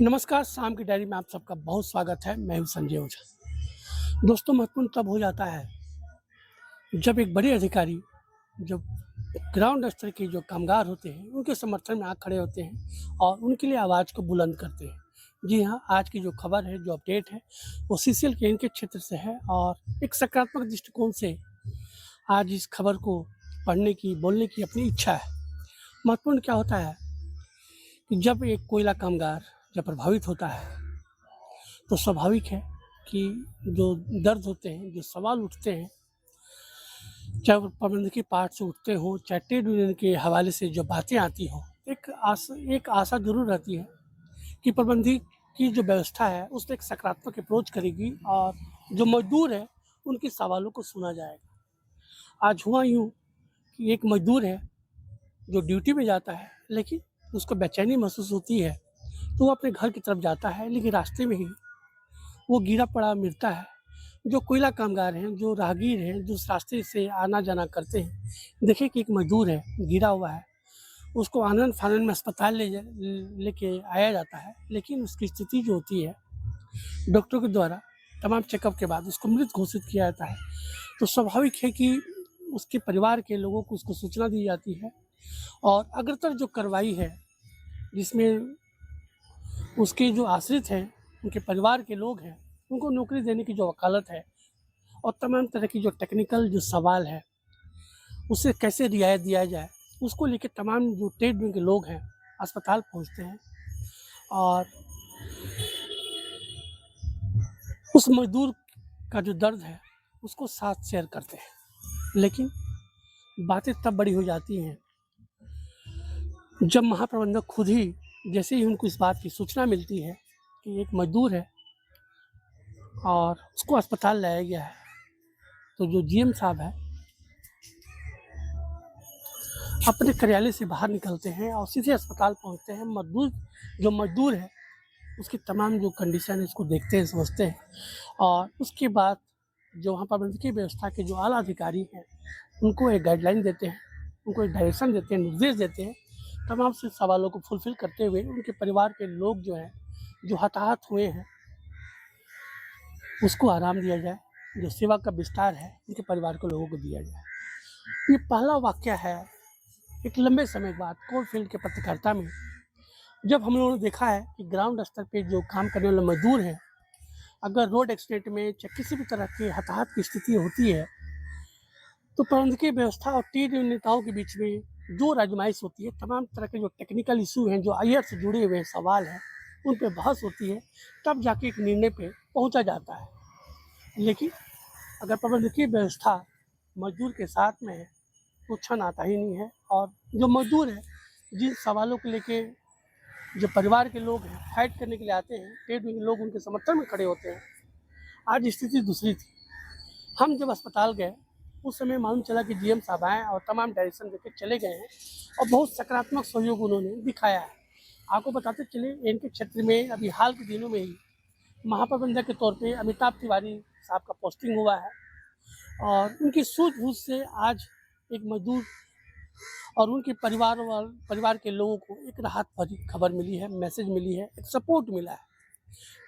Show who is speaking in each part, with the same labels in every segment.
Speaker 1: नमस्कार, शाम की डायरी में आप सबका बहुत स्वागत है। मैं हूँ संजय ओझा। दोस्तों, महत्वपूर्ण तब हो जाता है जब एक बड़े अधिकारी जब ग्राउंड स्तर के जो कामगार होते हैं, उनके समर्थन में आ खड़े होते हैं और उनके लिए आवाज़ को बुलंद करते हैं। जी हाँ, आज की जो खबर है, जो अपडेट है, वो सीसीएल के इनके क्षेत्र से है और एक सकारात्मक दृष्टिकोण से आज इस खबर को पढ़ने की, बोलने की अपनी इच्छा है। महत्वपूर्ण क्या होता है कि जब एक कोयला कामगार जब प्रभावित होता है, तो स्वाभाविक है कि जो दर्द होते हैं, जो सवाल उठते हैं, चाहे वो प्रबंधकीय पार्ट से उठते हों, चाहे ट्रेड यूनियन के हवाले से जो बातें आती हों, एक आशा ज़रूर रहती है कि प्रबंधक की जो व्यवस्था है, उसपे एक सकारात्मक अप्रोच करेगी और जो मज़दूर हैं, उनके सवालों को सुना जाएगा। आज हुआ यूँ कि एक मज़दूर है, जो ड्यूटी पे जाता है, लेकिन उसको बेचैनी महसूस होती है, तो वो अपने घर की तरफ जाता है, लेकिन रास्ते में ही वो गिरा पड़ा मिलता है। जो कोयला कामगार हैं, जो राहगीर हैं, जो उस रास्ते से आना-जाना करते हैं, देखें कि एक मज़दूर है, गिरा हुआ है, उसको आनन-फानन में अस्पताल लेके आया जाता है, लेकिन उसकी स्थिति जो होती है, डॉक्टरों के द्वारा तमाम चेकअप के बाद उसको मृत घोषित किया जाता है। तो स्वाभाविक है कि उसके परिवार के लोगों को उसको सूचना दी जाती है और अग्रतर जो कार्रवाई है, जिसमें उसके जो आश्रित हैं, उनके परिवार के लोग हैं, उनको नौकरी देने की जो वकालत है और तमाम तरह की जो टेक्निकल जो सवाल है, उसे कैसे रियायत दिया जाए, उसको लेके तमाम जो ट्रेड यूनियन के लोग हैं, अस्पताल पहुँचते हैं और उस मज़दूर का जो दर्द है, उसको साथ शेयर करते हैं। लेकिन बातें तब बड़ी हो जाती हैं, जब महाप्रबंधक खुद ही जैसे ही उनको इस बात की सूचना मिलती है कि एक मज़दूर है और उसको अस्पताल लाया गया है, तो जो जीएम साहब हैं, अपने कार्यालय से बाहर निकलते हैं और सीधे अस्पताल पहुँचते हैं। जो मज़दूर है, उसकी तमाम जो कंडीशन है, उसको देखते हैं, समझते हैं और उसके बाद जो वहाँ प्रबंधकीय व्यवस्था के जो आला अधिकारी हैं, उनको एक गाइडलाइन देते हैं, उनको एक डायरेक्शन देते हैं, निर्देश देते हैं। तमाम से सवालों को फुलफ़िल करते हुए उनके परिवार के लोग जो हैं, जो हताहत हुए हैं, उसको आराम दिया जाए, जो सेवा का विस्तार है, उनके परिवार के लोगों को दिया जाए। ये पहला वाक़या है एक लंबे समय बाद कोलफ़ील्ड के पत्रकारिता में, जब हम लोगों ने देखा है कि ग्राउंड स्तर पे जो काम करने वाले मज़दूर हैं, अगर रोड एक्सीडेंट में चाहे किसी भी तरह की हताहत की स्थिति होती है, तो प्रबंधकीय व्यवस्था और ट्रेड यूनियन नेताओं के बीच में जो आज़माइश होती है, तमाम तरह के जो टेक्निकल इश्यू हैं, जो आईआर से जुड़े हुए सवाल हैं, उन पे बहस होती है, तब जाके एक निर्णय पे पहुँचा जाता है। लेकिन अगर प्रबंधकीय व्यवस्था मज़दूर के साथ में है, तो क्षण आता ही नहीं है और जो मज़दूर हैं, जिन सवालों को लेके जो परिवार के लोग हैं, फाइट करने के लिए आते हैं, ट्रेड यूनियन लोग उनके समर्थन में खड़े होते हैं। आज स्थिति दूसरी थी। हम जब अस्पताल गए, उस समय मालूम चला कि जीएम साहब आए और तमाम डायरेक्शन देके चले गए हैं और बहुत सकारात्मक सहयोग उन्होंने दिखाया है। आपको बताते चले, इनके क्षेत्र में अभी हाल के दिनों में ही महाप्रबंधक के तौर पे अमिताभ तिवारी साहब का पोस्टिंग हुआ है और उनकी सूझबूझ से आज एक मज़दूर और उनके परिवार के लोगों को एक राहत भरी खबर मिली है, मैसेज मिली है, एक सपोर्ट मिला है।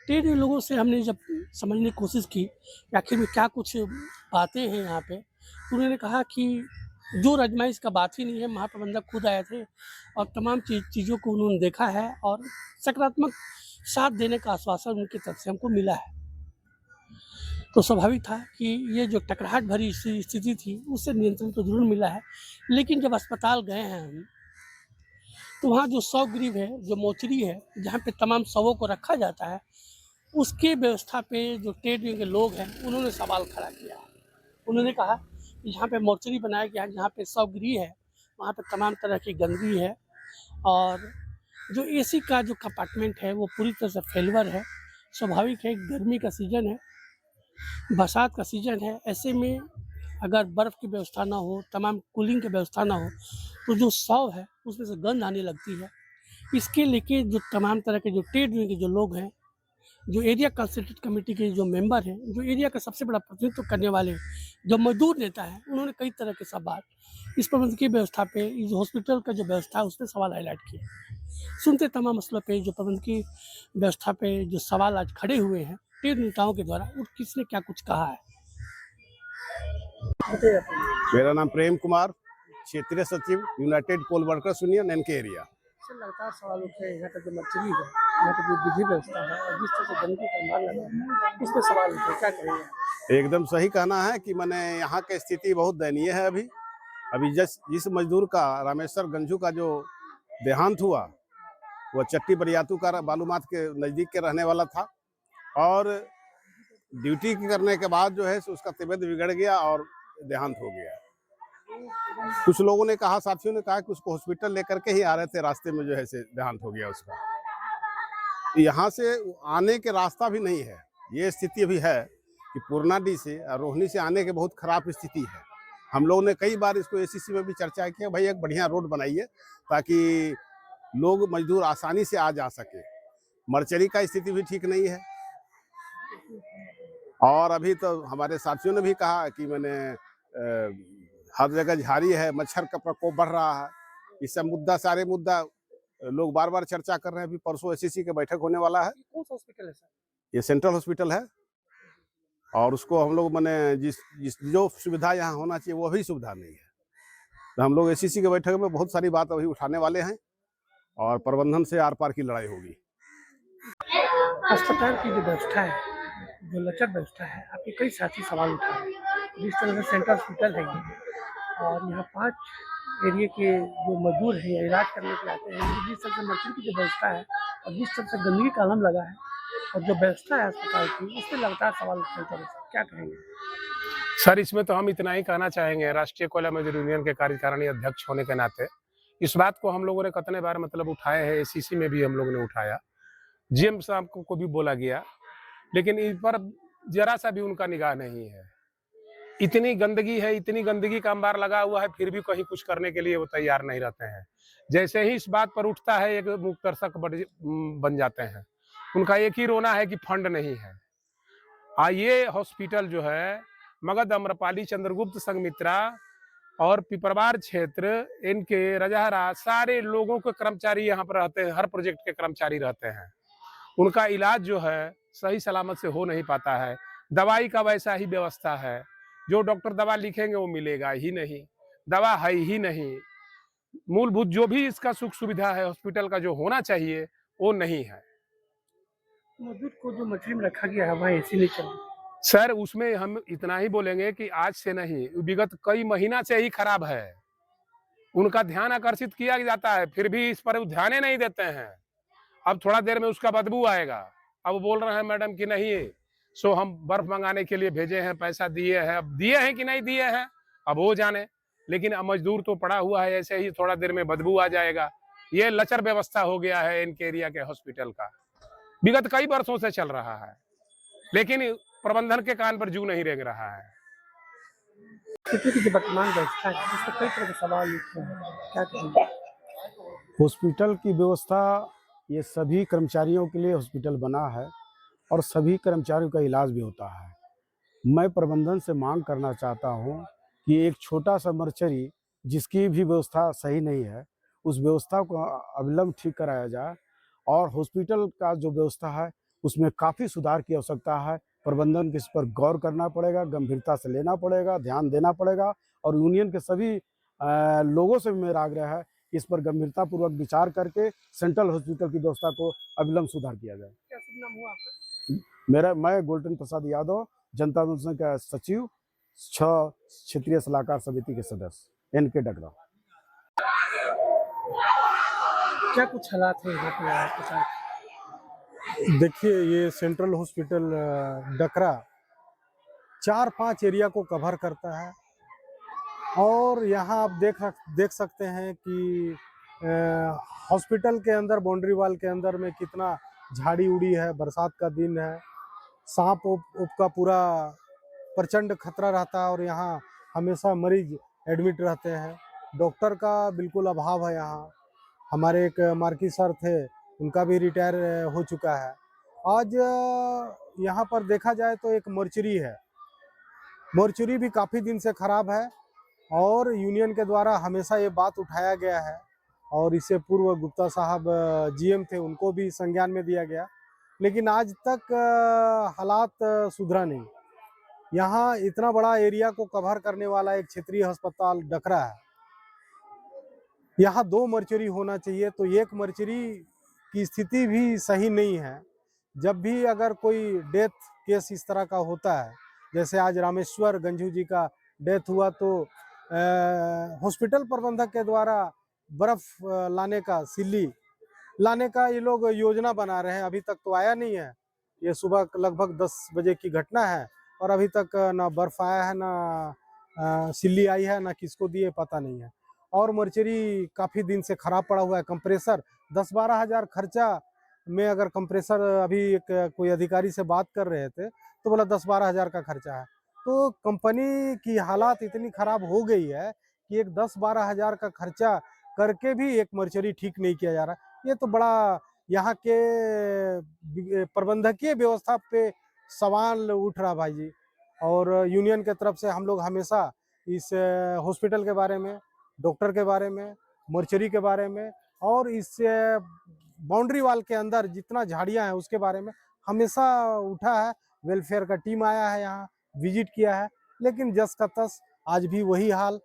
Speaker 1: ट्रेड यूनियन लोगों से हमने जब समझने की कोशिश की कि आखिर में क्या कुछ बातें हैं यहाँ पे, तो उन्होंने कहा कि जो आज़माइश का बात ही नहीं है, महाप्रबंधक खुद आए थे और तमाम चीज़ों को उन्होंने देखा है और सकारात्मक साथ देने का आश्वासन उनकी तरफ से हमको मिला है। तो स्वाभाविक था कि ये जो टकराहट भरी स्थिति थी, उससे नियंत्रण तो ज़रूर मिला है। लेकिन जब अस्पताल गए हैं हम, तो वहाँ जो शवगृह है, जो मोर्चरी है, जहाँ पे तमाम शवों को रखा जाता है, उसके व्यवस्था पे जो ट्रेड यूनियन के लोग हैं, उन्होंने सवाल खड़ा किया। उन्होंने कहा कि जहाँ पे मोर्चरी बनाया गया है, जहाँ पे शवगृह है, वहाँ पे तमाम तरह की गंदगी है और जो एसी का जो कंपार्टमेंट है, वो पूरी तरह से फेल्युअर है। स्वाभाविक है, गर्मी का सीज़न है, बरसात का सीज़न है, ऐसे में अगर बर्फ़ की व्यवस्था ना हो, तमाम कूलिंग की व्यवस्था ना हो, तो जो शव है, उसमें से गंध आने लगती है। इसके लेके जो तमाम तरह के जो ट्रेड यूनियन के जो लोग हैं, जो एरिया कंसल्टेंट कमेटी के जो मेंबर हैं, जो एरिया का सबसे बड़ा प्रतिनिधित्व करने वाले जो मज़दूर नेता हैं, उन्होंने कई तरह के सवाल इस प्रबंध की व्यवस्था पे, इस हॉस्पिटल का जो व्यवस्था है, उस पे सवाल हाईलाइट किए। सुनते तमाम मसलों पे, जो प्रबंध की व्यवस्था पे जो सवाल आज खड़े हुए हैं, 3 नेताओं के द्वारा, और किसने क्या कुछ कहा है। बताइए आप।
Speaker 2: मेरा नाम प्रेम कुमार, क्षेत्रीय सचिव united coal workers union NK area.
Speaker 1: Sir, लगातार सवाल उठ रहे हैं, यहाँ का जो मर्चरी है, यहाँ का जो विधि व्यवस्था है, और जिस तरह से गंदगी का मार लगा है, इस पे सवाल उठ रहे हैं, क्या कहेंगे?
Speaker 2: एकदम सही कहना है कि मैंने यहाँ की स्थिति बहुत दयनीय है। अभी जिस मजदूर का रामेश्वर गंजू का जो देहांत हुआ, वह चट्टी बरियातू का बालूमाथ के नज़दीक के रहने वाला था, और ड्यूटी करने के बाद जो है उसका तबीयत बिगड़ गया और देहांत हो गया। कुछ लोगों ने कहा, साथियों ने कहा कि उसको हॉस्पिटल लेकर के ही आ रहे थे, रास्ते में जो है से देहांत हो गया उसका। यहाँ से आने के रास्ता भी नहीं है। ये स्थिति अभी है कि पूर्णाडी से और रोहिणी से आने के बहुत खराब स्थिति है। हम लोगों ने कई बार इसको एसीसी में भी चर्चा की, भाई एक बढ़िया रोड बनाइए ताकि लोग मजदूर आसानी से आ जा सके। मर्चरी का स्थिति भी ठीक नहीं है, और अभी तो हमारे साथियों ने भी कहा कि मैंने हर जगह झाड़ी है, मच्छर का प्रकोप बढ़ रहा है। ये सब मुद्दा, सारे मुद्दा लोग बार बार चर्चा कर रहे हैं। अभी परसों एसीसी का बैठक होने वाला है।
Speaker 1: कौन सा हॉस्पिटल है सर?
Speaker 2: ये सेंट्रल हॉस्पिटल है, और उसको हम लोग मैंने जिस जो सुविधा यहाँ होना चाहिए वो भी सुविधा नहीं है। तो हम लोग एसीसी के बैठक में बहुत सारी बात अभी उठाने वाले हैं, और प्रबंधन से आर पार की लड़ाई होगी।
Speaker 1: अस्पताल की जो व्यवस्था है, जो लचर व्यवस्था है, आपके कई साथी सवाल उठा रहे हैं। जिस तरह से सेंट्रल हॉस्पिटल है ये, और यहाँ 5 एरिया के जो मजदूर हैं, यहाँ इलाज करने के लिए आते हैं, जिस तरह से मर्चरी की जो व्यवस्था है, और जिस तरह से गंदगी का आलम लगा है, और जो व्यवस्था है अस्पताल की, उस पर लगातार सवाल उठते हैं, क्या कहेंगे?
Speaker 3: सर, इसमें तो हम इतना ही कहना चाहेंगे, राष्ट्रीय कोयला मजदूर यूनियन के कार्यकारिणी अध्यक्ष होने के नाते इस बात को हम लोगों ने कितने बार मतलब उठाए हैं। एसीसी में भी हम लोगों ने उठाया, जीएम साहब को भी बोला गया, लेकिन इन पर जरा सा भी उनका निगाह नहीं है। इतनी गंदगी है, इतनी गंदगी का अंबार लगा हुआ है, फिर भी कहीं कुछ करने के लिए वो तैयार नहीं रहते हैं। जैसे ही इस बात पर उठता है, एक मुकदर्शक बन जाते हैं। उनका एक ही रोना है कि फंड नहीं है। ये हॉस्पिटल जो है मगध, अम्रपाली, चंद्रगुप्त, संघमित्रा और पिपरवार क्षेत्र, इनके रजहरा सारे लोगों के कर्मचारी यहाँ पर रहते हैं, हर प्रोजेक्ट के कर्मचारी रहते हैं। उनका इलाज जो है सही सलामत से हो नहीं पाता है। दवाई का वैसा ही व्यवस्था है, जो डॉक्टर दवा लिखेंगे वो मिलेगा ही नहीं, दवा है ही नहीं। मूलभूत जो भी इसका सुख सुविधा है हॉस्पिटल का जो होना चाहिए वो नहीं है।
Speaker 1: मजदूर को जो मर्चरी में रखा गया है, वहाँ एसी नहीं चल रही।
Speaker 3: सर, उसमें हम इतना ही बोलेंगे कि आज से नहीं, विगत कई महीना से ही खराब है। उनका ध्यान आकर्षित किया जाता है, फिर भी इस पर ध्यान नहीं देते हैं। अब थोड़ा देर में उसका बदबू आएगा। अब बोल रहे हैं मैडम कि नहीं, सो हम बर्फ मंगाने के लिए भेजे हैं, पैसा दिए हैं। अब दिए हैं कि नहीं दिए हैं अब वो जाने, लेकिन अब मजदूर तो पड़ा हुआ है, ऐसे ही थोड़ा देर में बदबू आ जाएगा। ये लचर व्यवस्था हो गया है इनके एरिया के हॉस्पिटल का, विगत कई वर्षों से चल रहा है, लेकिन प्रबंधन के कान पर जू नहीं रेंग रहा है।
Speaker 1: की जो वर्तमान व्यवस्था है, जिस पर कई तरह के सवाल उठते हैं, क्या कहेंगे?
Speaker 4: हॉस्पिटल की व्यवस्था, ये सभी कर्मचारियों के लिए हॉस्पिटल बना है, और सभी कर्मचारियों का इलाज भी होता है। मैं प्रबंधन से मांग करना चाहता हूं कि एक छोटा सा मर्चरी जिसकी भी व्यवस्था सही नहीं है, उस व्यवस्था को अविलंब ठीक कराया जाए, और हॉस्पिटल का जो व्यवस्था है उसमें काफ़ी सुधार की आवश्यकता है। प्रबंधन को इस पर गौर करना पड़ेगा, गंभीरता से लेना पड़ेगा, ध्यान देना पड़ेगा, और यूनियन के सभी लोगों से भी मेरा आग्रह है कि इस पर गंभीरतापूर्वक विचार करके सेंट्रल हॉस्पिटल की व्यवस्था को अविलंब सुधार किया जाए।
Speaker 1: क्या शुभ नाम हुआ आपका?
Speaker 4: मैं गोल्डन प्रसाद यादव, जनता दल का सचिव, 6 क्षेत्रीय सलाहकार समिति के सदस्य, एनके डगरा।
Speaker 1: क्या कुछ हालात है यहाँ पे आपके साथ?
Speaker 5: देखिए, ये सेंट्रल हॉस्पिटल डकरा 4-5 एरिया को कवर करता है, और यहाँ आप देख सकते हैं कि हॉस्पिटल के अंदर, बाउंड्री वाल के अंदर में कितना झाड़ी उड़ी है। बरसात का दिन है, सांप उप का पूरा प्रचंड खतरा रहता है, और यहाँ हमेशा मरीज एडमिट रहते हैं। डॉक्टर का बिल्कुल अभाव है यहाँ। हमारे एक मार्की सर थे, उनका भी रिटायर हो चुका है। आज यहाँ पर देखा जाए तो एक मर्चरी है, मर्चरी भी काफ़ी दिन से ख़राब है, और यूनियन के द्वारा हमेशा ये बात उठाया गया है और इससे पूर्व गुप्ता साहब जीएम थे, उनको भी संज्ञान में दिया गया, लेकिन आज तक हालात सुधरा नहीं। यहाँ इतना बड़ा एरिया को कवर करने वाला एक क्षेत्रीय अस्पताल डकरा है, यहाँ 2 मर्चरी होना चाहिए, तो 1 मर्चरी की स्थिति भी सही नहीं है। जब भी अगर कोई डेथ केस इस तरह का होता है, जैसे आज रामेश्वर गंझू जी का डेथ हुआ, तो हॉस्पिटल प्रबंधक के द्वारा बर्फ लाने का, सिल्ली लाने का ये लोग योजना बना रहे हैं, अभी तक तो आया नहीं है। ये सुबह लगभग 10 बजे की घटना है और अभी तक ना बर्फ आया है, ना सिल्ली आई है, ना किसको दिए पता नहीं है। और मर्चरी काफ़ी दिन से ख़राब पड़ा हुआ है। कंप्रेसर 10-12 हज़ार खर्चा में, अगर कंप्रेसर अभी एक कोई अधिकारी से बात कर रहे थे तो बोला 10-12 हज़ार का खर्चा है। तो कंपनी की हालात इतनी ख़राब हो गई है कि एक 10-12 हज़ार का खर्चा करके भी एक मर्चरी ठीक नहीं किया जा रहा। ये तो बड़ा यहाँ के प्रबंधकीय व्यवस्था पे सवाल उठ रहा भाई जी। और यूनियन के तरफ से हम लोग हमेशा इस हॉस्पिटल के बारे में, डॉक्टर के बारे में, मर्चरी के बारे में और इस बाउंड्री वाल के अंदर जितना झाड़ियां हैं उसके बारे में हमेशा उठा है। वेलफेयर का टीम आया है, यहाँ विजिट किया है, लेकिन जस का तस आज भी वही हाल।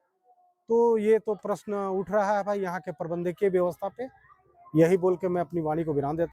Speaker 5: तो ये तो प्रश्न उठ रहा है भाई यहाँ के प्रबंधकीय व्यवस्था पे। यही बोल के मैं अपनी वाणी को विराम देता हूं।